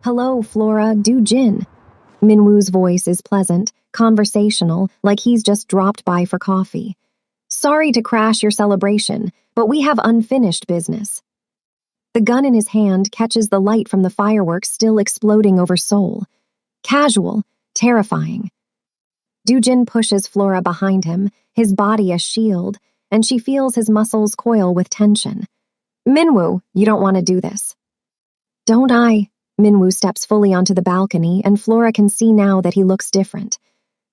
Hello, Flora, Jin. Minwoo's voice is pleasant, conversational, like he's just dropped by for coffee. Sorry to crash your celebration, but we have unfinished business. The gun in his hand catches the light from the fireworks still exploding over Seoul. Casual, terrifying. Jin pushes Flora behind him, his body a shield, and she feels his muscles coil with tension. Minwoo, you don't want to do this. Don't I? Minwoo steps fully onto the balcony, and Flora can see now that he looks different.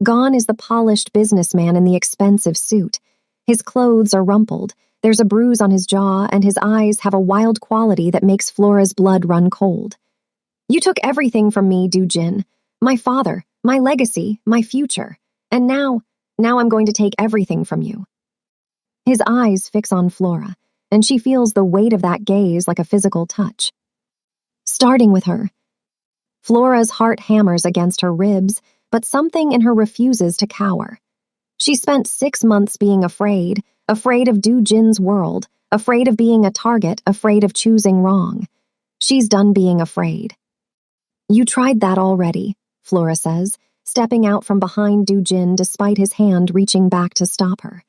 Gone is the polished businessman in the expensive suit. His clothes are rumpled, there's a bruise on his jaw, and his eyes have a wild quality that makes Flora's blood run cold. You took everything from me, Jin. My father, my legacy, my future. And now I'm going to take everything from you. His eyes fix on Flora, and she feels the weight of that gaze like a physical touch. Starting with her. Flora's heart hammers against her ribs, but something in her refuses to cower. She spent 6 months being afraid of Jin's world, afraid of being a target, afraid of choosing wrong. She's done being afraid. You tried that already, Flora says, stepping out from behind Jin despite his hand reaching back to stop her.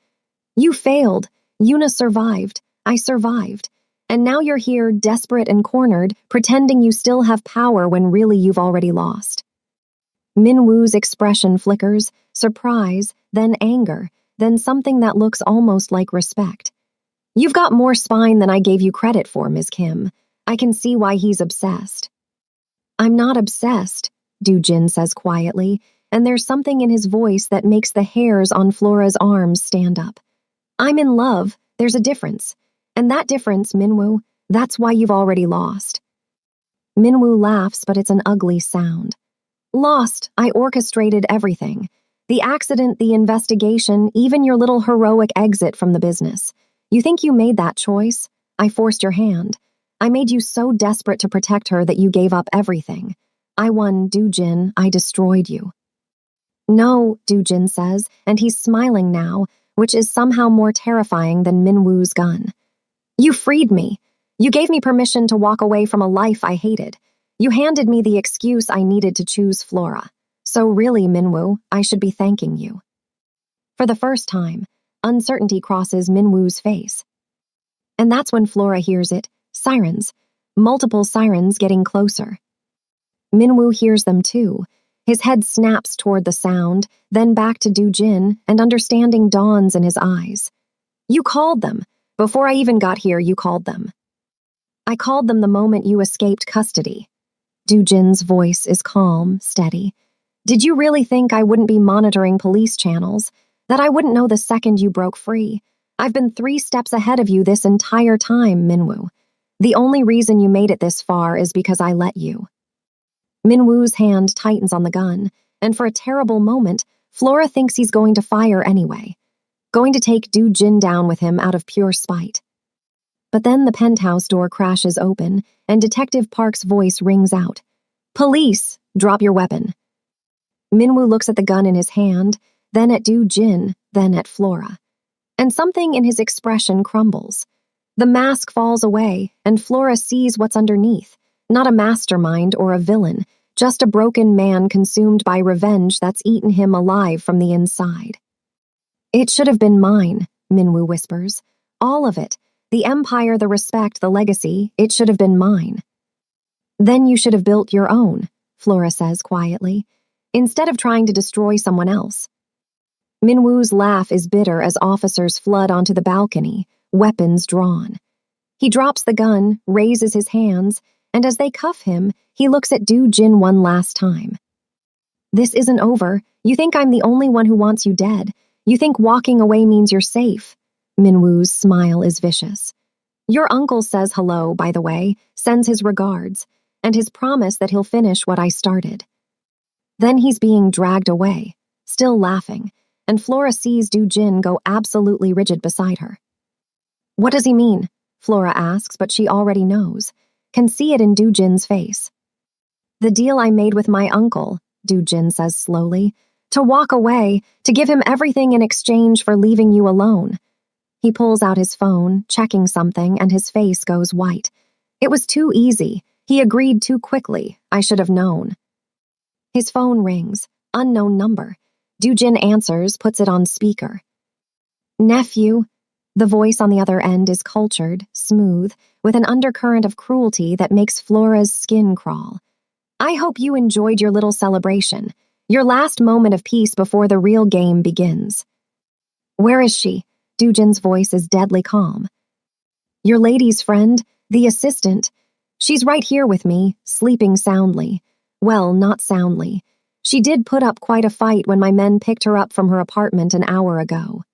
You failed. Yuna survived. I survived. And now you're here, desperate and cornered, pretending you still have power when really you've already lost. Minwoo's expression flickers, surprise, then anger, then something that looks almost like respect. You've got more spine than I gave you credit for, Ms. Kim. I can see why he's obsessed. I'm not obsessed, Jin says quietly, and there's something in his voice that makes the hairs on Flora's arms stand up. I'm in love. There's a difference. And that difference, Minwoo, that's why you've already lost. Minwoo laughs, but it's an ugly sound. Lost, I orchestrated everything. The accident, the investigation, even your little heroic exit from the business. You think you made that choice? I forced your hand. I made you so desperate to protect her that you gave up everything. I won, Jin, I destroyed you. No, Jin says, and he's smiling now, which is somehow more terrifying than Minwoo's gun. You freed me. You gave me permission to walk away from a life I hated. You handed me the excuse I needed to choose Flora. So really, Minwoo, I should be thanking you. For the first time, uncertainty crosses Minwoo's face. And that's when Flora hears it, sirens, multiple sirens getting closer. Minwoo hears them too. His head snaps toward the sound, then back to Jin, and understanding dawns in his eyes. You called them. Before I even got here, you called them. I called them the moment you escaped custody. Jin's voice is calm, steady. Did you really think I wouldn't be monitoring police channels? That I wouldn't know the second you broke free? I've been 3 steps ahead of you this entire time, Minwoo. The only reason you made it this far is because I let you. Minwoo's hand tightens on the gun, and for a terrible moment, Flora thinks he's going to fire anyway. Going to take Jin down with him out of pure spite. But then the penthouse door crashes open, and Detective Park's voice rings out. Police! Drop your weapon. Minwoo looks at the gun in his hand, then at Jin, then at Flora. And something in his expression crumbles. The mask falls away, and Flora sees what's underneath. Not a mastermind or a villain, just a broken man consumed by revenge that's eaten him alive from the inside. It should have been mine, Minwoo whispers. All of it. The empire, the respect, the legacy, it should have been mine. Then you should have built your own, Flora says quietly, instead of trying to destroy someone else. Minwoo's laugh is bitter as officers flood onto the balcony, weapons drawn. He drops the gun, raises his hands, and as they cuff him, he looks at Jin one last time. This isn't over. You think I'm the only one who wants you dead. You think walking away means you're safe. Minwoo's smile is vicious. Your uncle says hello, by the way, sends his regards, and his promise that he'll finish what I started. Then he's being dragged away, still laughing, and Flora sees Jin go absolutely rigid beside her. What does he mean? Flora asks, but she already knows. Can see it in Jin's face. The deal I made with my uncle, Jin says slowly, to walk away, to give him everything in exchange for leaving you alone. He pulls out his phone, checking something, and his face goes white. It was too easy. He agreed too quickly. I should have known. His phone rings. Unknown number. Do-jin answers, puts it on speaker. Nephew. The voice on the other end is cultured, smooth, with an undercurrent of cruelty that makes Flora's skin crawl. I hope you enjoyed your little celebration, your last moment of peace before the real game begins. Where is she? Do-jin's voice is deadly calm. Your lady's friend, the assistant. She's right here with me, sleeping soundly. Well, not soundly. She did put up quite a fight when my men picked her up from her apartment an hour ago.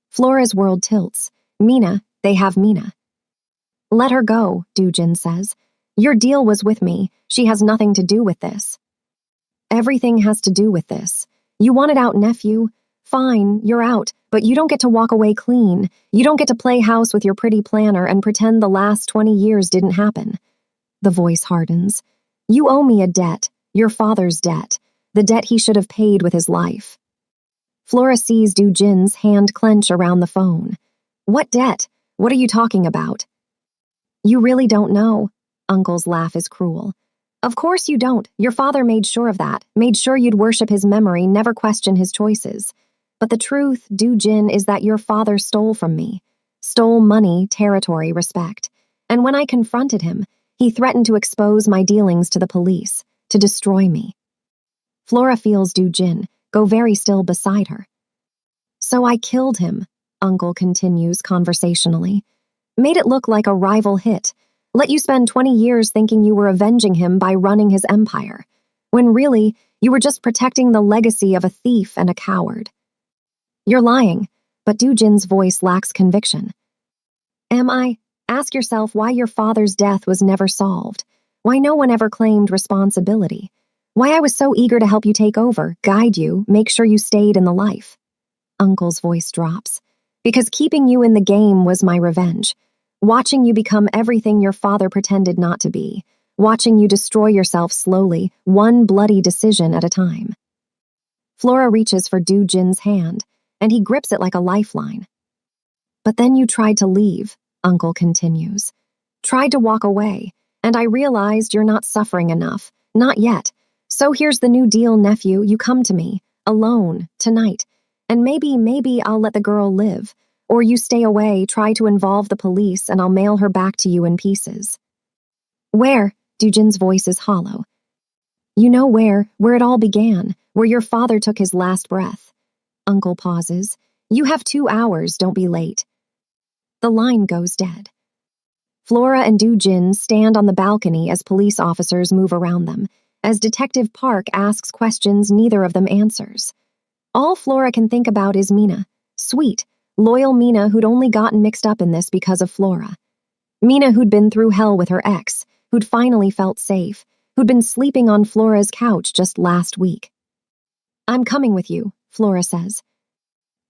Flora's world tilts. Mina, they have Mina. Let her go, Do-jin says. Your deal was with me. She has nothing to do with this. Everything has to do with this. You wanted out, nephew. Fine, you're out, but you don't get to walk away clean. You don't get to play house with your pretty planner and pretend the last 20 years didn't happen. The voice hardens. You owe me a debt, your father's debt, the debt he should have paid with his life. Flora sees Do-jin's hand clench around the phone. What debt? What are you talking about? You really don't know. Uncle's laugh is cruel. Of course you don't. Your father made sure of that, made sure you'd worship his memory, never question his choices. But the truth, Do-jin, is that your father stole from me. Stole money, territory, respect. And when I confronted him, he threatened to expose my dealings to the police, to destroy me. Flora feels Do-jin go very still beside her. So I killed him, Uncle continues conversationally. Made it look like a rival hit. Let you spend 20 years thinking you were avenging him by running his empire, when really, you were just protecting the legacy of a thief and a coward. You're lying, but Do-jin's voice lacks conviction. Am I? Ask yourself why your father's death was never solved, why no one ever claimed responsibility, why I was so eager to help you take over, guide you, make sure you stayed in the life. Uncle's voice drops. Because keeping you in the game was my revenge. Watching you become everything your father pretended not to be. Watching you destroy yourself slowly, one bloody decision at a time. Flora reaches for Do-jin's hand, and he grips it like a lifeline. But then you tried to leave, Uncle continues. Tried to walk away, and I realized you're not suffering enough. Not yet. So here's the new deal, nephew. You come to me, alone, tonight. And maybe I'll let the girl live. Or you stay away, try to involve the police, and I'll mail her back to you in pieces. Where? Do-jin's voice is hollow. You know where it all began, where your father took his last breath. Uncle pauses. You have 2 hours, don't be late. The line goes dead. Flora and Do-jin stand on the balcony as police officers move around them. As Detective Park asks questions neither of them answers. All Flora can think about is Mina. Sweet, loyal Mina who'd only gotten mixed up in this because of Flora. Mina who'd been through hell with her ex, who'd finally felt safe, who'd been sleeping on Flora's couch just last week. I'm coming with you, Flora says.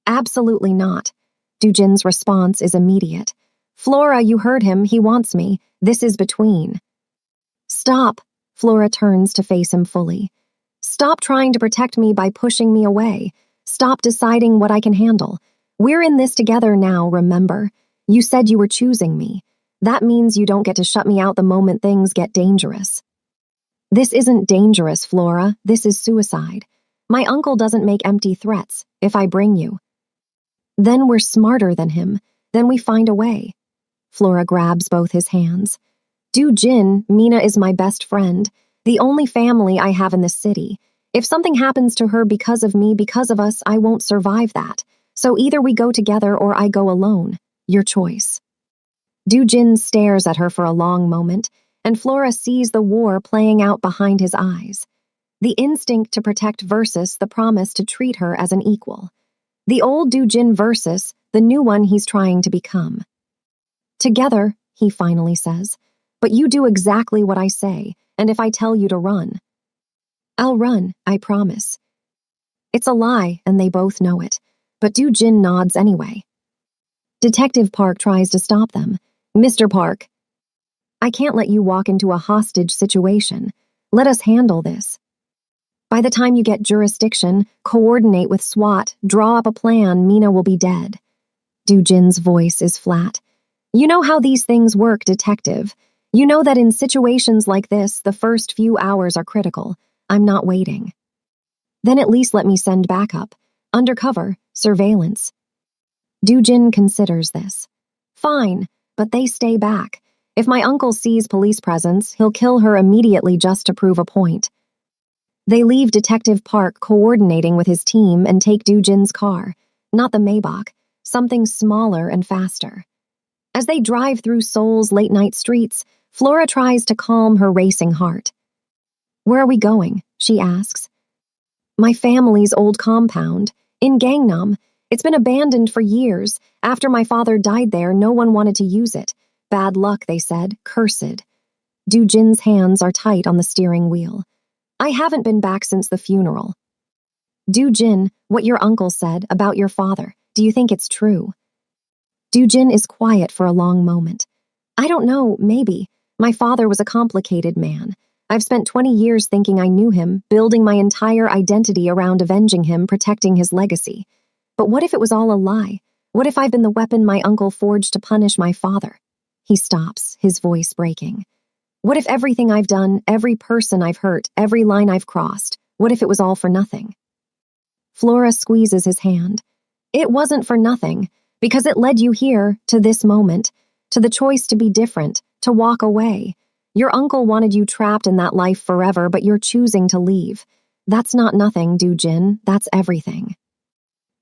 Absolutely not. Do-jin's response is immediate. Flora, you heard him, he wants me. This is between. Stop. Flora turns to face him fully. Stop trying to protect me by pushing me away. Stop deciding what I can handle. We're in this together now, remember? You said you were choosing me. That means you don't get to shut me out the moment things get dangerous. This isn't dangerous, Flora. This is suicide. My uncle doesn't make empty threats, if I bring you. Then we're smarter than him. Then we find a way. Flora grabs both his hands. Do-jin, Mina is my best friend, the only family I have in the city. If something happens to her because of me, because of us, I won't survive that. So either we go together or I go alone. Your choice. Do-jin stares at her for a long moment, and Flora sees the war playing out behind his eyes. The instinct to protect versus the promise to treat her as an equal. The old Do-jin versus the new one he's trying to become. Together, he finally says, but you do exactly what I say, and if I tell you to run. I'll run, I promise. It's a lie, and they both know it, but Do-jin nods anyway. Detective Park tries to stop them. Mr. Park, I can't let you walk into a hostage situation. Let us handle this. By the time you get jurisdiction, coordinate with SWAT, draw up a plan, Mina will be dead. Do-jin's voice is flat. You know how these things work, detective. You know that in situations like this, the first few hours are critical. I'm not waiting. Then at least let me send backup. Undercover, surveillance. Jin considers this. Fine, but they stay back. If my uncle sees police presence, he'll kill her immediately just to prove a point. They leave Detective Park coordinating with his team and take Jin's car, not the Maybach, something smaller and faster. As they drive through Seoul's late-night streets, Flora tries to calm her racing heart. Where are we going? She asks. My family's old compound, in Gangnam. It's been abandoned for years. After my father died there, no one wanted to use it. Bad luck, they said, cursed. Jin's hands are tight on the steering wheel. I haven't been back since the funeral. Jin, what your uncle said about your father, do you think it's true? Jin is quiet for a long moment. I don't know, maybe. My father was a complicated man. I've spent 20 years thinking I knew him, building my entire identity around avenging him, protecting his legacy. But what if it was all a lie? What if I've been the weapon my uncle forged to punish my father? He stops, his voice breaking. What if everything I've done, every person I've hurt, every line I've crossed, what if it was all for nothing? Flora squeezes his hand. It wasn't for nothing, because it led you here, to this moment, to the choice to be different, to walk away. Your uncle wanted you trapped in that life forever, but you're choosing to leave. That's not nothing, Jin, that's everything.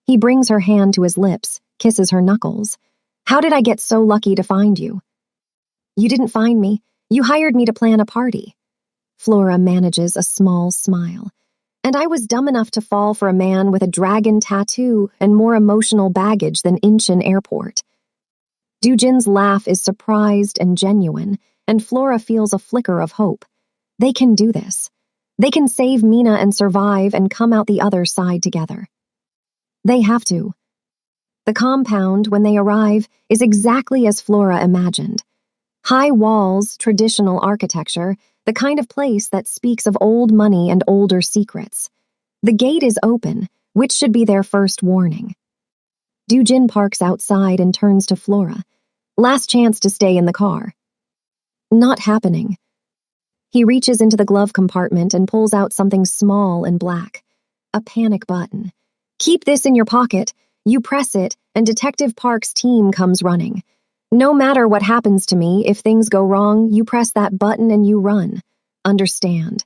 He brings her hand to his lips, kisses her knuckles. How did I get so lucky to find you? You didn't find me. You hired me to plan a party. Flora manages a small smile. And I was dumb enough to fall for a man with a dragon tattoo and more emotional baggage than Incheon Airport. Jin's laugh is surprised and genuine, and Flora feels a flicker of hope. They can do this. They can save Mina and survive and come out the other side together. They have to. The compound, when they arrive, is exactly as Flora imagined. High walls, traditional architecture, the kind of place that speaks of old money and older secrets. The gate is open, which should be their first warning. Jin parks outside and turns to Flora. Last chance to stay in the car. Not happening. He reaches into the glove compartment and pulls out something small and black. A panic button. Keep this in your pocket. You press it, and Detective Park's team comes running. No matter what happens to me, if things go wrong, you press that button and you run. Understand.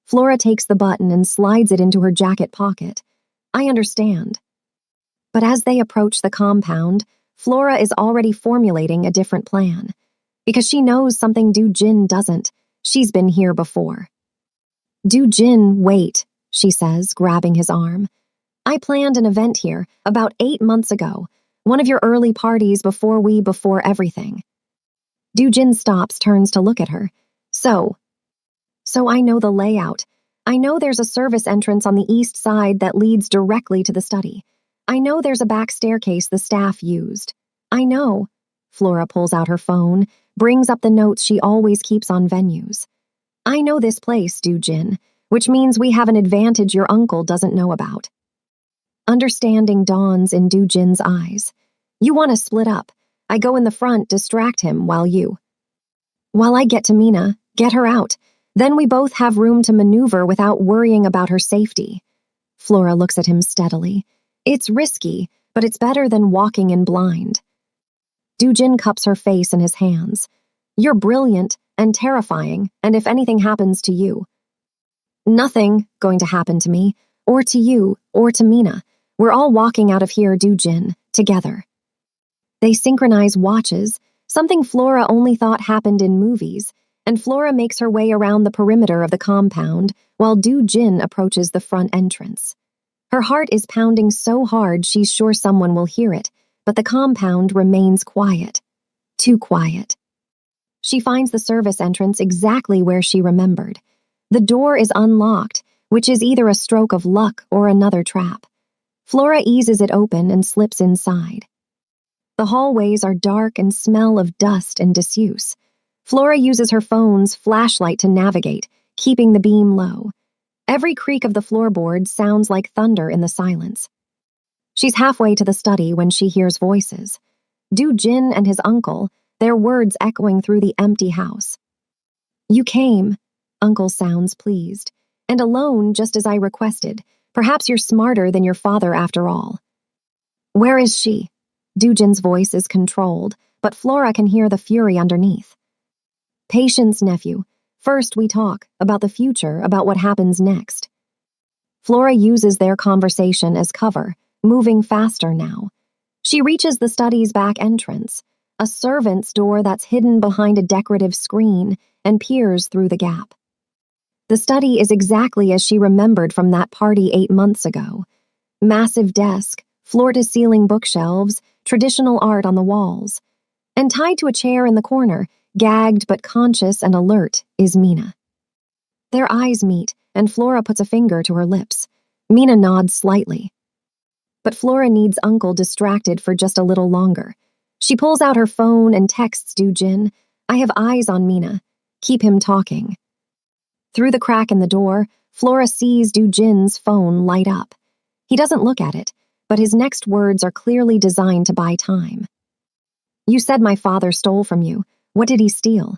Flora takes the button and slides it into her jacket pocket. I understand. But as they approach the compound, Flora is already formulating a different plan. Because she knows something Jin doesn't. She's been here before. Jin, wait, she says, grabbing his arm. I planned an event here about 8 months ago. One of your early parties before everything. Jin stops, turns to look at her. So I know the layout. I know there's a service entrance on the east side that leads directly to the study. I know there's a back staircase the staff used. I know. Flora pulls out her phone, brings up the notes she always keeps on venues. I know this place, Jin, which means we have an advantage your uncle doesn't know about. Understanding dawns in Jin's eyes. You want to split up. I go in the front, distract him, while I get to Mina, get her out. Then we both have room to maneuver without worrying about her safety. Flora looks at him steadily. It's risky, but it's better than walking in blind. Jin cups her face in his hands. You're brilliant and terrifying, and if anything happens to you. Nothing going to happen to me, or to you, or to Mina. We're all walking out of here, Jin, together. They synchronize watches, something Flora only thought happened in movies, and Flora makes her way around the perimeter of the compound while Jin approaches the front entrance. Her heart is pounding so hard she's sure someone will hear it, but the compound remains quiet. Too quiet. She finds the service entrance exactly where she remembered. The door is unlocked, which is either a stroke of luck or another trap. Flora eases it open and slips inside. The hallways are dark and smell of dust and disuse. Flora uses her phone's flashlight to navigate, keeping the beam low. Every creak of the floorboard sounds like thunder in the silence. She's halfway to the study when she hears voices. Jin and his uncle, their words echoing through the empty house. You came, Uncle sounds pleased, and alone just as I requested. Perhaps you're smarter than your father after all. Where is she? Dujin's voice is controlled, but Flora can hear the fury underneath. Patience, nephew. First we talk about the future, about what happens next. Flora uses their conversation as cover, moving faster now. She reaches the study's back entrance, a servant's door that's hidden behind a decorative screen, and peers through the gap. The study is exactly as she remembered from that party 8 months ago. Massive desk, floor-to-ceiling bookshelves, traditional art on the walls. And tied to a chair in the corner, gagged but conscious and alert, is Mina. Their eyes meet, and Flora puts a finger to her lips. Mina nods slightly. But Flora needs Uncle distracted for just a little longer. She pulls out her phone and texts Dujin, I have eyes on Mina. Keep him talking. Through the crack in the door, Flora sees Dujin's phone light up. He doesn't look at it, but his next words are clearly designed to buy time. You said my father stole from you. What did he steal?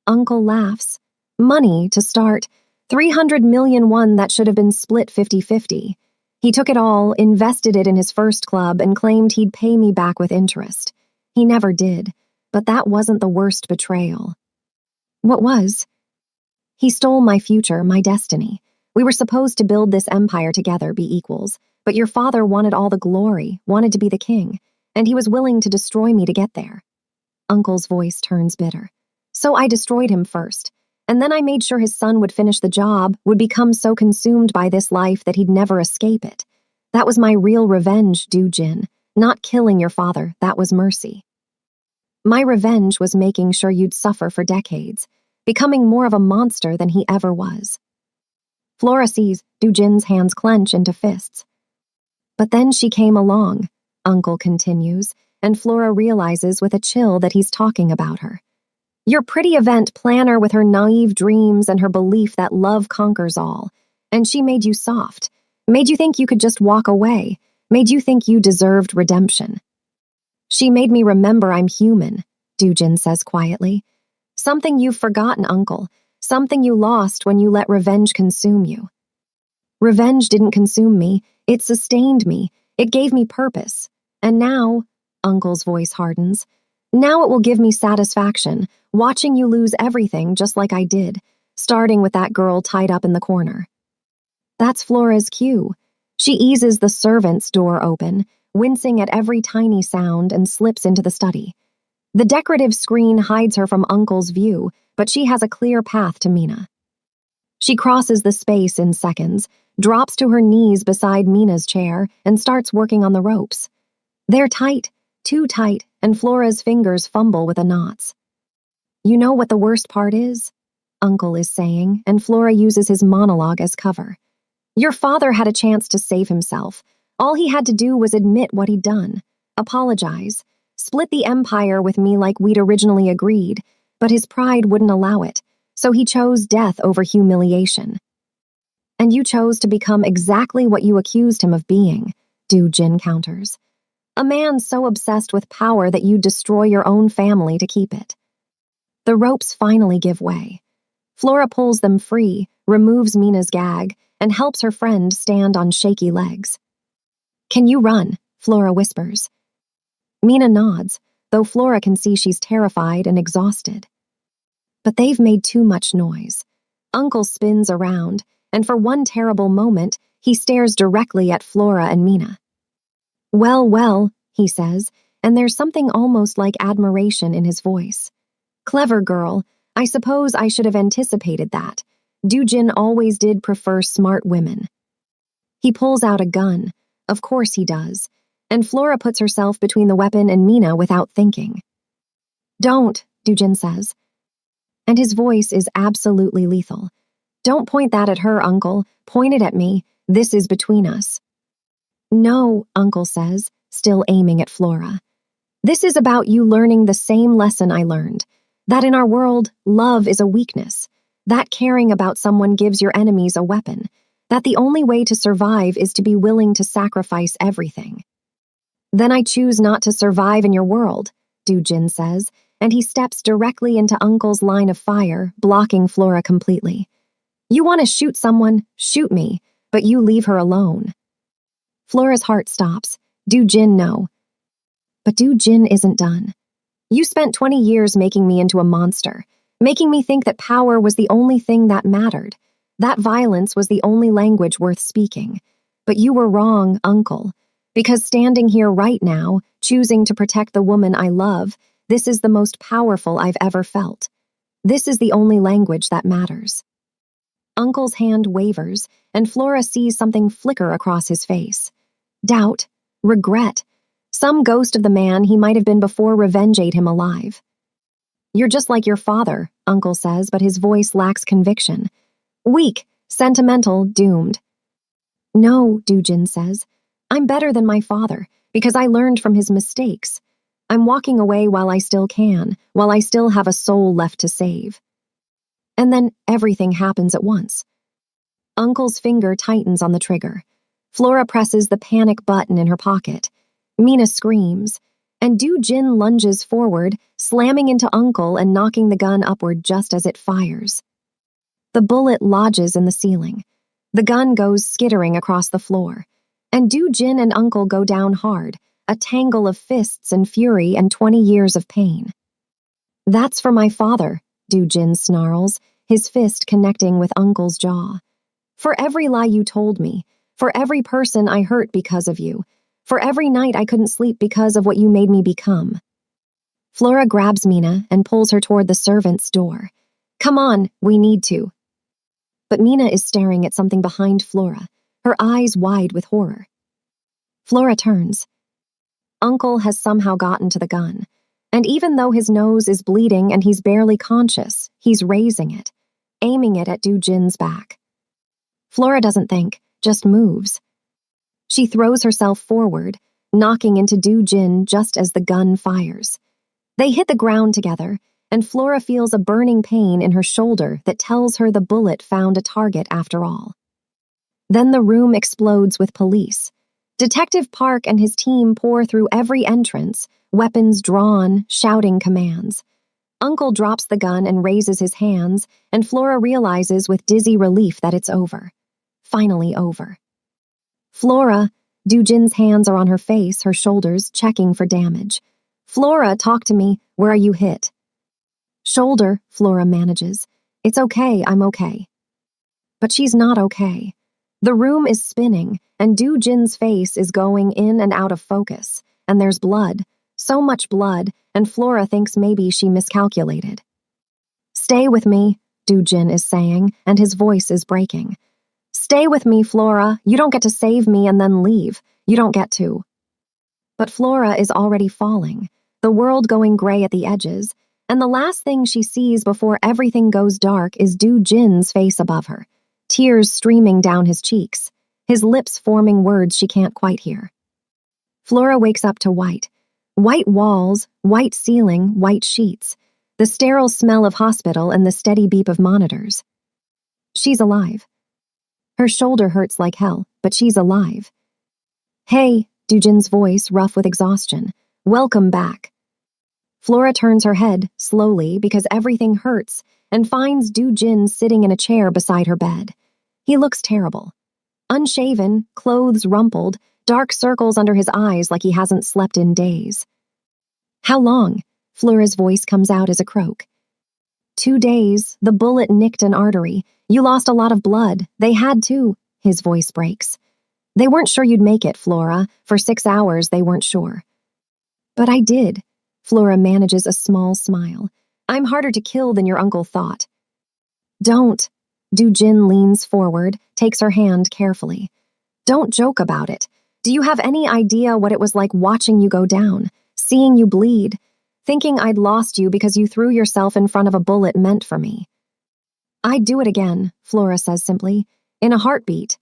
Uncle laughs. Money, to start. 300 million won that should have been split 50-50. He took it all, invested it in his first club, and claimed he'd pay me back with interest. He never did, but that wasn't the worst betrayal. What was? He stole my future, my destiny. We were supposed to build this empire together, be equals, but your father wanted all the glory, wanted to be the king, and he was willing to destroy me to get there. Uncle's voice turns bitter. So I destroyed him first, and then I made sure his son would finish the job, would become so consumed by this life that he'd never escape it. That was my real revenge, Dujin. Not killing your father, that was mercy. My revenge was making sure you'd suffer for decades, becoming more of a monster than he ever was. Flora sees Dujin's hands clench into fists. But then she came along, Uncle continues, and Flora realizes with a chill that he's talking about her. Your pretty event planner with her naive dreams and her belief that love conquers all. And she made you soft, made you think you could just walk away, made you think you deserved redemption. She made me remember I'm human, Dujin says quietly. Something you've forgotten, Uncle. Something you lost when you let revenge consume you. Revenge didn't consume me. It sustained me. It gave me purpose. And now, Uncle's voice hardens, now it will give me satisfaction, watching you lose everything just like I did, starting with that girl tied up in the corner. That's Flora's cue. She eases the servant's door open, wincing at every tiny sound, and slips into the study. The decorative screen hides her from Uncle's view, but she has a clear path to Mina. She crosses the space in seconds, drops to her knees beside Mina's chair, and starts working on the ropes. They're tight, too tight, and Flora's fingers fumble with the knots. You know what the worst part is? Uncle is saying, and Flora uses his monologue as cover. Your father had a chance to save himself. All he had to do was admit what he'd done, apologize, split the empire with me like we'd originally agreed, but his pride wouldn't allow it, so he chose death over humiliation. And you chose to become exactly what you accused him of being, Dujin counters. A man so obsessed with power that you'd destroy your own family to keep it. The ropes finally give way. Flora pulls them free, removes Mina's gag, and helps her friend stand on shaky legs. Can you run? Flora whispers. Mina nods, though Flora can see she's terrified and exhausted. But they've made too much noise. Uncle spins around, and for one terrible moment, he stares directly at Flora and Mina. Well, he says, and there's something almost like admiration in his voice. Clever girl, I suppose I should have anticipated that. Dujin always did prefer smart women. He pulls out a gun. Of course he does. And Flora puts herself between the weapon and Mina without thinking. Don't, Dujin says. And his voice is absolutely lethal. Don't point that at her, Uncle. Point it at me. This is between us. No, Uncle says, still aiming at Flora. This is about you learning the same lesson I learned. That in our world, love is a weakness. That caring about someone gives your enemies a weapon. That the only way to survive is to be willing to sacrifice everything. Then I choose not to survive in your world, Du-jin says, and he steps directly into Uncle's line of fire, blocking Flora completely. You want to shoot someone? Shoot me, but you leave her alone. Flora's heart stops. Du-jin, no. But Du-jin isn't done. You spent 20 years making me into a monster, making me think that power was the only thing that mattered, that violence was the only language worth speaking. But you were wrong, Uncle, because standing here right now, choosing to protect the woman I love, this is the most powerful I've ever felt. This is the only language that matters. Uncle's hand wavers, and Flora sees something flicker across his face. Doubt, regret, some ghost of the man he might have been before revenge ate him alive. You're just like your father, Uncle says, but his voice lacks conviction. Weak, sentimental, doomed. No, Du-jin says. I'm better than my father, because I learned from his mistakes. I'm walking away while I still can, while I still have a soul left to save. And then everything happens at once. Uncle's finger tightens on the trigger. Flora presses the panic button in her pocket. Mina screams, and Du-jin lunges forward, slamming into Uncle and knocking the gun upward just as it fires. The bullet lodges in the ceiling. The gun goes skittering across the floor, and Du-jin and Uncle go down hard, a tangle of fists and fury and 20 years of pain. That's for my father, Du-jin snarls, his fist connecting with Uncle's jaw. For every lie you told me, for every person I hurt because of you, for every night I couldn't sleep because of what you made me become. Flora grabs Mina and pulls her toward the servants' door. Come on, we need to. But Mina is staring at something behind Flora, her eyes wide with horror. Flora turns. Uncle has somehow gotten to the gun, and even though his nose is bleeding and he's barely conscious, he's raising it, aiming it at Du-jin's back. Flora doesn't think, just moves. She throws herself forward, knocking into Du-jin just as the gun fires. They hit the ground together, and Flora feels a burning pain in her shoulder that tells her the bullet found a target after all. Then the room explodes with police. Detective Park and his team pour through every entrance, weapons drawn, shouting commands. Uncle drops the gun and raises his hands, and Flora realizes with dizzy relief that it's over. Finally over. Flora, Du-jin's hands are on her face, her shoulders, checking for damage. Flora, talk to me. Where are you hit? Shoulder, Flora manages. It's okay, I'm okay. But she's not okay. The room is spinning, and Du-jin's face is going in and out of focus, and there's blood, so much blood, and Flora thinks maybe she miscalculated. Stay with me, Du-jin is saying, and his voice is breaking. Stay with me, Flora. You don't get to save me and then leave. You don't get to. But Flora is already falling, the world going gray at the edges, and the last thing she sees before everything goes dark is Du-jin's face above her, tears streaming down his cheeks, his lips forming words she can't quite hear. Flora wakes up to white. White walls, white ceiling, white sheets, the sterile smell of hospital and the steady beep of monitors. She's alive. Her shoulder hurts like hell, but she's alive. Hey, Du-jin's voice rough with exhaustion. Welcome back. Flora turns her head, slowly, because everything hurts, and finds Du-jin sitting in a chair beside her bed. He looks terrible. Unshaven, clothes rumpled, dark circles under his eyes like he hasn't slept in days. How long? Flora's voice comes out as a croak. 2 days, the bullet nicked an artery. You lost a lot of blood. They had to. His voice breaks. They weren't sure you'd make it, Flora. For 6 hours, they weren't sure. But I did. Flora manages a small smile. I'm harder to kill than your uncle thought. Don't. Du-jin leans forward, takes her hand carefully. Don't joke about it. Do you have any idea what it was like watching you go down, seeing you bleed, thinking I'd lost you because you threw yourself in front of a bullet meant for me? I'd do it again, Flora says simply, in a heartbeat.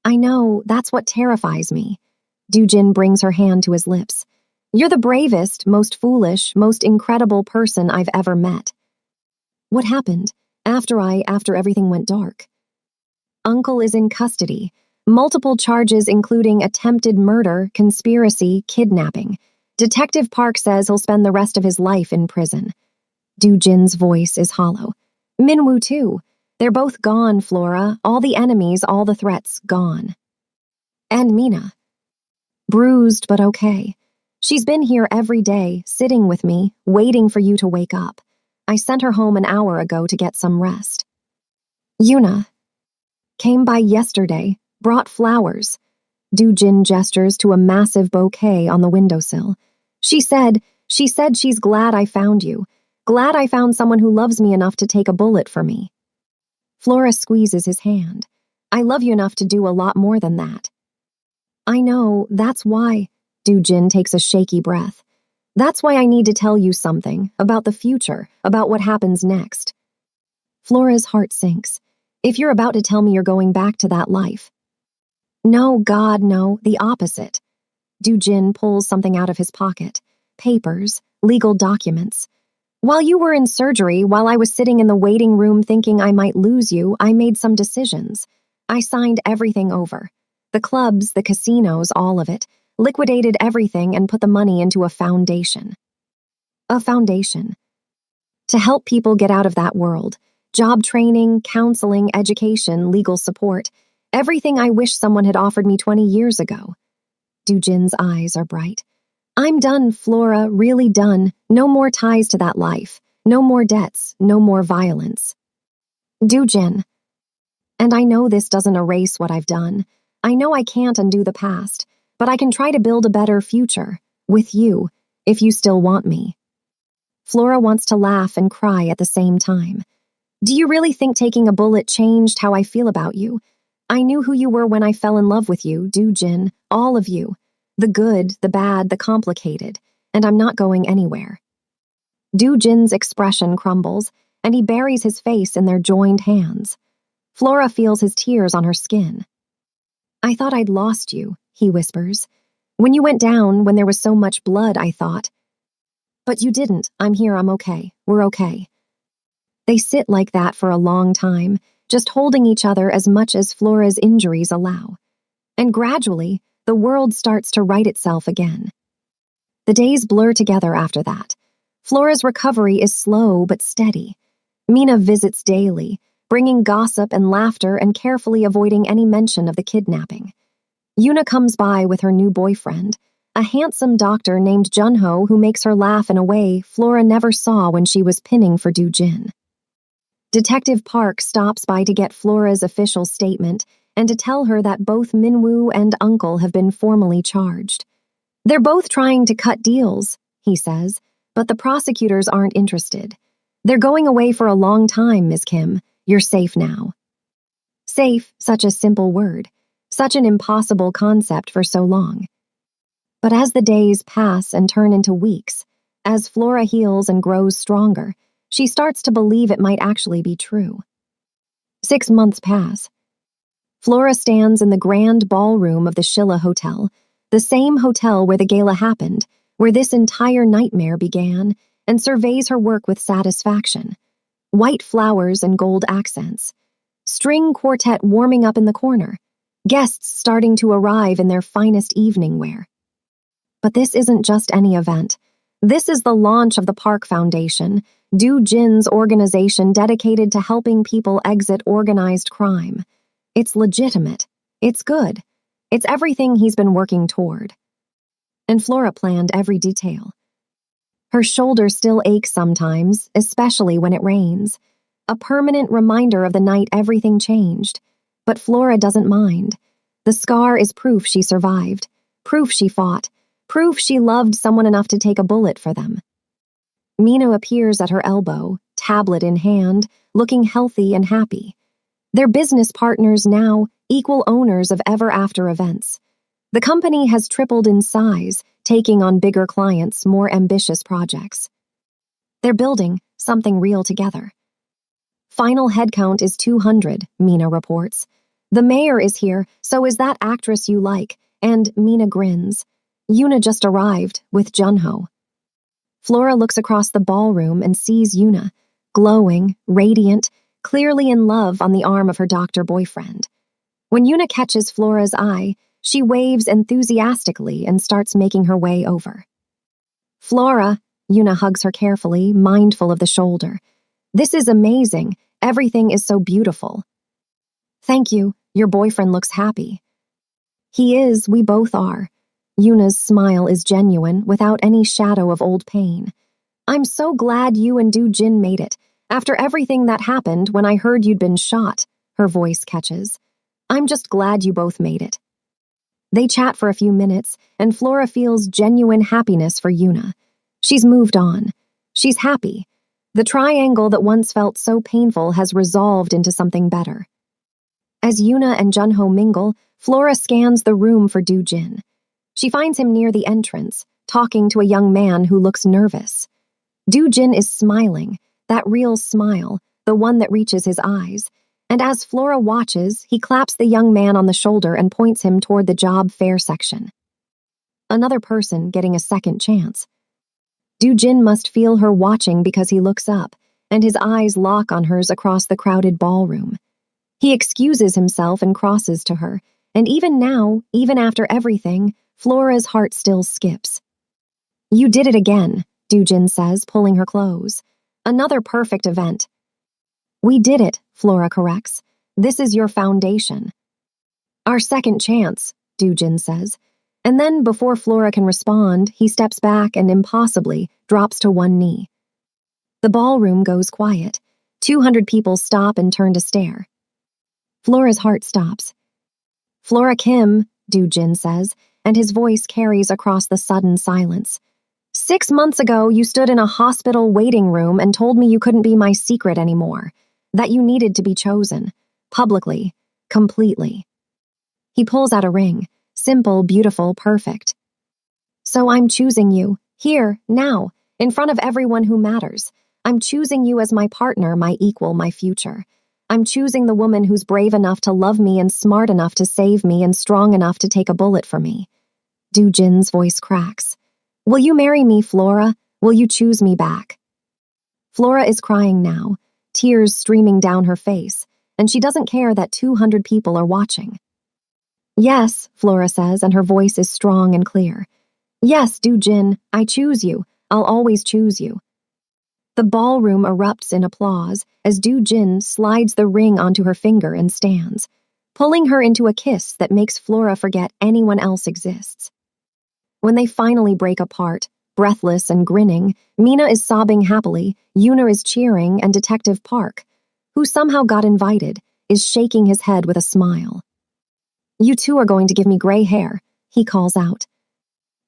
I know, that's what terrifies me. Du-jin brings her hand to his lips. You're the bravest, most foolish, most incredible person I've ever met. What happened after everything went dark? Uncle is in custody. Multiple charges including attempted murder, conspiracy, kidnapping. Detective Park says he'll spend the rest of his life in prison. Do-jin's voice is hollow. Minwoo too. They're both gone, Flora. All the enemies, all the threats, gone. And Mina. Bruised but okay. She's been here every day, sitting with me, waiting for you to wake up. I sent her home an hour ago to get some rest. Yuna. Came by yesterday, brought flowers. Do-jin gestures to a massive bouquet on the windowsill. She said she's glad I found you. Glad I found someone who loves me enough to take a bullet for me. Flora squeezes his hand. I love you enough to do a lot more than that. I know, that's why. Do-jin takes a shaky breath. That's why I need to tell you something, about the future, about what happens next. Flora's heart sinks. If you're about to tell me you're going back to that life. No, God, no, the opposite. Do-jin pulls something out of his pocket. Papers, legal documents. While you were in surgery, while I was sitting in the waiting room thinking I might lose you, I made some decisions. I signed everything over. The clubs, the casinos, all of it. Liquidated everything and put the money into a foundation. A foundation. To help people get out of that world. Job training, counseling, education, legal support. Everything I wish someone had offered me 20 years ago. Do-jin's eyes are bright. I'm done, Flora, really done. No more ties to that life. No more debts. No more violence. Do-jin. And I know this doesn't erase what I've done. I know I can't undo the past, but I can try to build a better future. With you, if you still want me. Flora wants to laugh and cry at the same time. Do you really think taking a bullet changed how I feel about you? I knew who you were when I fell in love with you, Do-jin, all of you. The good, the bad, the complicated, and I'm not going anywhere. Do-jin's expression crumbles, and he buries his face in their joined hands. Flora feels his tears on her skin. I thought I'd lost you, he whispers. When you went down, when there was so much blood, I thought. But you didn't. I'm here, I'm okay. We're okay. They sit like that for a long time, just holding each other as much as Flora's injuries allow. And gradually, the world starts to right itself again. The days blur together after that. Flora's recovery is slow but steady. Mina visits daily, bringing gossip and laughter and carefully avoiding any mention of the kidnapping. Yuna comes by with her new boyfriend, a handsome doctor named Junho who makes her laugh in a way Flora never saw when she was pinning for Do-jin. Detective Park stops by to get Flora's official statement and to tell her that both Minwoo and Uncle have been formally charged. They're both trying to cut deals, he says, but the prosecutors aren't interested. They're going away for a long time, Ms. Kim. You're safe now. Safe, such a simple word, such an impossible concept for so long. But as the days pass and turn into weeks, as Flora heals and grows stronger, she starts to believe it might actually be true. 6 months pass. Flora stands in the grand ballroom of the Shilla Hotel, the same hotel where the gala happened, where this entire nightmare began, and surveys her work with satisfaction. White flowers and gold accents. String quartet warming up in the corner. Guests starting to arrive in their finest evening wear. But this isn't just any event. This is the launch of the Park Foundation, Do-jin's organization dedicated to helping people exit organized crime. It's legitimate. It's good. It's everything he's been working toward. And Flora planned every detail. Her shoulder still aches sometimes, especially when it rains. A permanent reminder of the night everything changed. But Flora doesn't mind. The scar is proof she survived, proof she fought, proof she loved someone enough to take a bullet for them. Mina appears at her elbow, tablet in hand, looking healthy and happy. They're business partners now, equal owners of Ever After events. The company has tripled in size, taking on bigger clients, more ambitious projects. They're building something real together. Final headcount is 200, Mina reports. The mayor is here, so is that actress you like, and Mina grins. Yuna just arrived, with Junho. Flora looks across the ballroom and sees Yuna, glowing, radiant, clearly in love on the arm of her doctor boyfriend. When Yuna catches Flora's eye, she waves enthusiastically and starts making her way over. Flora, Yuna hugs her carefully, mindful of the shoulder. This is amazing. Everything is so beautiful. Thank you. Your boyfriend looks happy. He is, we both are. Yuna's smile is genuine, without any shadow of old pain. I'm so glad you and Jin made it. After everything that happened when I heard you'd been shot, her voice catches. I'm just glad you both made it. They chat for a few minutes, and Flora feels genuine happiness for Yuna. She's moved on. She's happy. The triangle that once felt so painful has resolved into something better. As Yuna and Junho mingle, Flora scans the room for Jin. She finds him near the entrance, talking to a young man who looks nervous. Jin is smiling, that real smile, the one that reaches his eyes. And as Flora watches, he claps the young man on the shoulder and points him toward the job fair section. Another person getting a second chance. Jin must feel her watching because he looks up, and his eyes lock on hers across the crowded ballroom. He excuses himself and crosses to her, and even now, even after everything, Flora's heart still skips. You did it again, Jin says, pulling her close. Another perfect event. We did it, Flora corrects. This is your foundation. Our second chance, Jin says. And then, before Flora can respond, he steps back and impossibly drops to one knee. The ballroom goes quiet. 200 people stop and turn to stare. Flora's heart stops. Flora Kim, Jin says, and his voice carries across the sudden silence. 6 months ago, you stood in a hospital waiting room and told me you couldn't be my secret anymore, that you needed to be chosen, publicly, completely. He pulls out a ring, simple, beautiful, perfect. So I'm choosing you, here, now, in front of everyone who matters. I'm choosing you as my partner, my equal, my future. I'm choosing the woman who's brave enough to love me and smart enough to save me and strong enough to take a bullet for me. Jin's voice cracks. Will you marry me, Flora? Will you choose me back? Flora is crying now, tears streaming down her face, and she doesn't care that 200 people are watching. Yes, Flora says, and her voice is strong and clear. Yes, Jin, I choose you. I'll always choose you. The ballroom erupts in applause as Jin slides the ring onto her finger and stands, pulling her into a kiss that makes Flora forget anyone else exists. When they finally break apart, breathless and grinning, Mina is sobbing happily, Yuna is cheering, and Detective Park, who somehow got invited, is shaking his head with a smile. You two are going to give me gray hair, he calls out.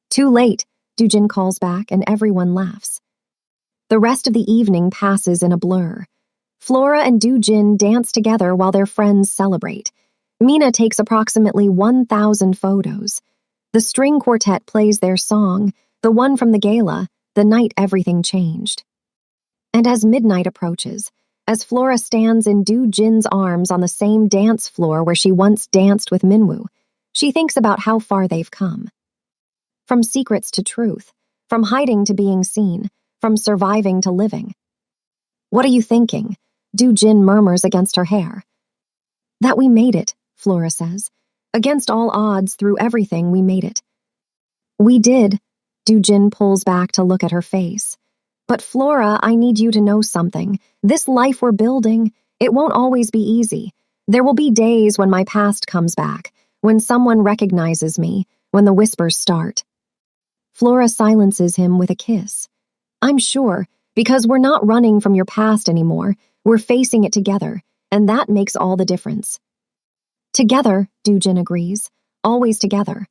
Too late, Jin calls back, and everyone laughs. The rest of the evening passes in a blur. Flora and Jin dance together while their friends celebrate. Mina takes approximately 1,000 photos. The string quartet plays their song, the one from the gala, The Night Everything Changed. And as midnight approaches, as Flora stands in Jin's arms on the same dance floor where she once danced with Minwoo, she thinks about how far they've come. From secrets to truth, from hiding to being seen, from surviving to living. What are you thinking? Jin murmurs against her hair. That we made it, Flora says. Against all odds, through everything, we made it. We did. Jin pulls back to look at her face. But Flora, I need you to know something. This life we're building, it won't always be easy. There will be days when my past comes back, when someone recognizes me, when the whispers start. Flora silences him with a kiss. I'm sure, because we're not running from your past anymore, we're facing it together, and that makes all the difference. Together, Jin agrees, always together.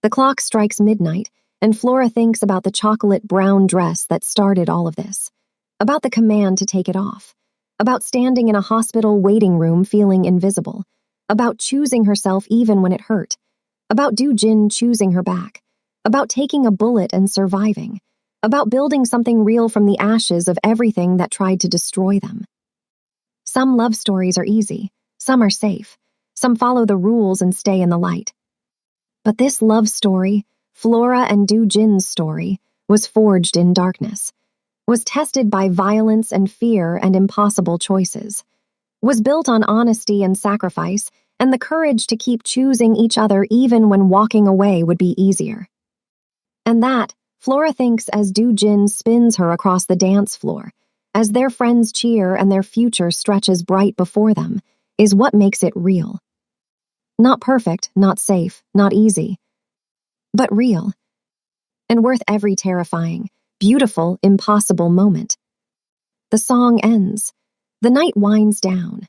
The clock strikes midnight, and Flora thinks about the chocolate brown dress that started all of this, about the command to take it off, about standing in a hospital waiting room feeling invisible, about choosing herself even when it hurt, about Jin choosing her back, about taking a bullet and surviving, about building something real from the ashes of everything that tried to destroy them. Some love stories are easy, some are safe, some follow the rules and stay in the light. But this love story, Flora and Jin's story, was forged in darkness, was tested by violence and fear and impossible choices, was built on honesty and sacrifice and the courage to keep choosing each other even when walking away would be easier. And that, Flora thinks as Jin spins her across the dance floor, as their friends cheer and their future stretches bright before them, is what makes it real. Not perfect, not safe, not easy, but real. And worth every terrifying, beautiful, impossible moment. The song ends. The night winds down.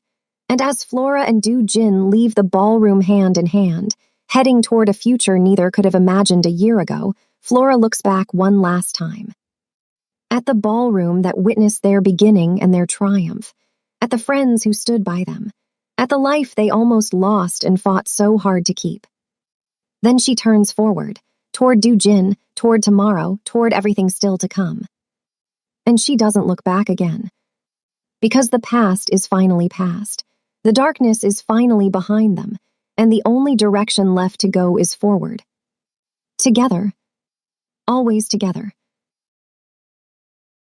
And as Flora and Jin leave the ballroom hand in hand, heading toward a future neither could have imagined a year ago, Flora looks back one last time. At the ballroom that witnessed their beginning and their triumph. At the friends who stood by them. At the life they almost lost and fought so hard to keep. Then she turns forward, toward Jin, toward tomorrow, toward everything still to come. And she doesn't look back again. Because the past is finally past. The darkness is finally behind them, and the only direction left to go is forward. Together. Always together.